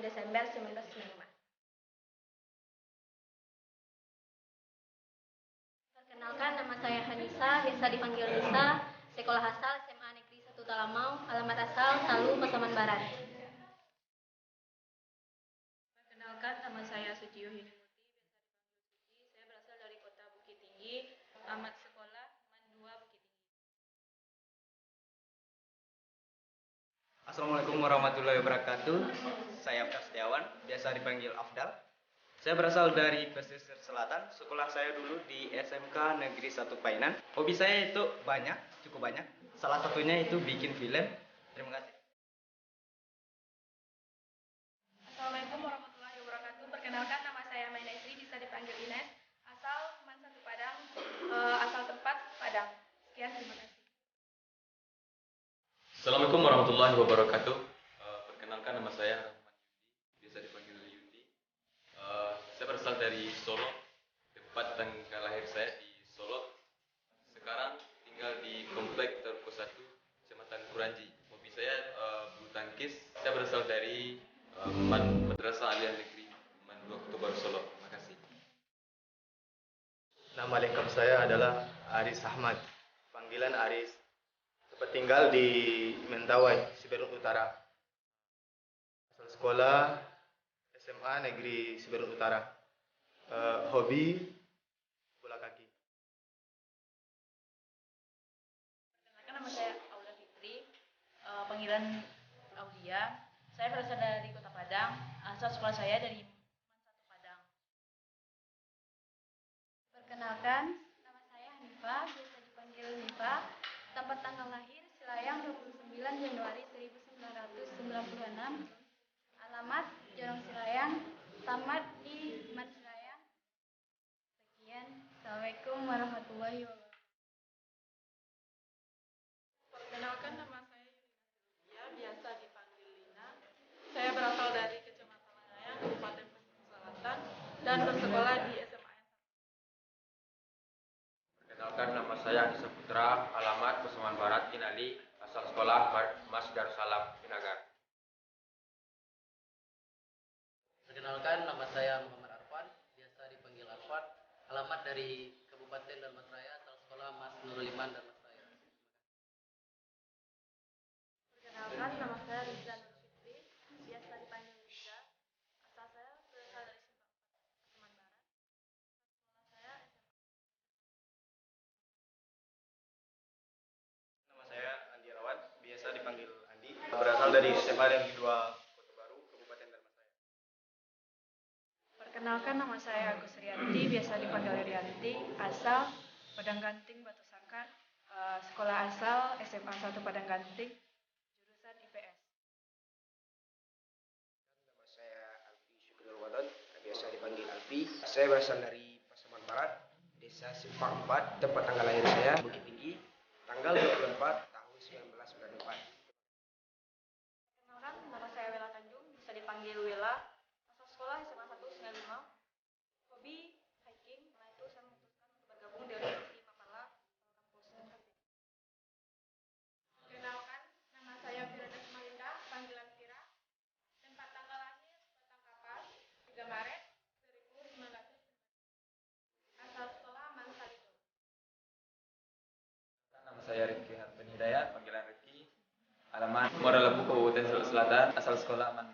Desember 1995. Perkenalkan, nama saya Hanisa, biasa dipanggil Nisa, sekolah asal SMA Negeri 1 Talamau, alamat asal Talu, Pasaman Barat. Perkenalkan, nama saya Suciyo Hinimuti, biasa dipanggil Suci. Saya berasal dari kota Bukit Tinggi, alamat sekolah Man 2 Bukit Tinggi. Assalamualaikum warahmatullahi wabarakatuh. Saya Afdal Setiawan, biasa dipanggil Afdal. Saya berasal dari pesisir selatan. Sekolah saya dulu di SMK Negeri 1 Painan. Hobi saya itu banyak, cukup banyak. Salah satunya itu bikin film. Terima kasih. Assalamualaikum warahmatullahi wabarakatuh. Perkenalkan, nama saya Maina Isri, bisa dipanggil Ines. Asal Man 1 Padang, asal tempat Padang. Sekian, terima kasih. Assalamualaikum warahmatullahi wabarakatuh. Perkenalkan, nama saya Rahman Yudi, biasa dipanggil Yudi. Saya berasal dari Solo, tempat tanggal lahir saya di Solo. Sekarang tinggal di Komplek Tarko 1, Kecamatan Kuranji. Hobi saya bulu tangkis. Saya berasal dari Madrasah Aliyah Negeri Man 2 Kota Baru Solo. Terima kasih. Nama lengkap saya adalah Aris Ahmad, panggilan Aris. Tempat tinggal di Mentawai, Siberut Utara. Asal sekolah SMA Negeri Siberut Utara. Hobi bola kaki. Perkenalkan, nama saya Aulia Fitri, panggilan Aulia. Saya berasal dari Kota Padang, asal sekolah saya dari Man 1 Padang. Perkenalkan, nama saya Hanifah, biasa dipanggil Hanifah. Tempat tanggal lahir Silayang 29 Januari 1996. Alamat Jorong Silayang, tamat di Man Silayang. Sekian, Assalamualaikum warahmatullahi wabarakatuh. Perkenalkan, nama saya Yudina Sylvia, biasa dipanggil Lina. Saya berasal dari Kecamatan Lanayang, Kabupaten Pesisir Selatan, dan bersekolah di SMA N 1. Perkenalkan, nama saya Anissa Putra, alamat Pasaman Barat, Kinali, asal sekolah Mas Darussalam, Binagar. Perkenalkan, nama saya Muhammad Arfan, biasa dipanggil Arfan, alamat dari Kabupaten Dalmas Raya, asal sekolah Mas Nurul Iman Dalmas Raya. Perkenalkan, nama saya Rizla Nur Fitri, biasa dipanggil Riza. Asal saya berasal dari Simpang 4, Pasaman Barat. Sekolah saya SMA. Nama saya Andi Rawat, biasa dipanggil Andi. Berasal dari SMA Negeri 2 Kota Baru, Kabupaten Dalmas Raya. Perkenalkan, nama saya Agus Rianti, biasa dipanggil Rianti, asal Padang Ganting, Batu Sangkan, sekolah asal SMA 1 Padang Ganting, jurusan IPS. Nama saya Alfi Syukrul Wadon, biasa dipanggil Alfi. Saya berasal dari Pasaman Barat, Desa Simpang 4, tempat tanggal lahir saya Bukit Tinggi, tanggal 24 tahun 1994. Perkenalkan, nama saya Wela Tanjung, bisa dipanggil Wela, asal sekolah SMA 1 Sungai Limau. Hobi hiking, setelah itu saya memutuskan untuk bergabung di Universitas Mapala, kampus Unpad. Perkenalkan, nama saya Firdaus Malinda, panggilan Vira. Tempat tanggal lahir Batang Kapas, 3 Maret 1900. Asal sekolah Mansalido. Nama saya Rifki Harpen Hidayat, panggilan Rifki. Alamat Muara Labu, Kabupaten Selatan, asal sekolah Man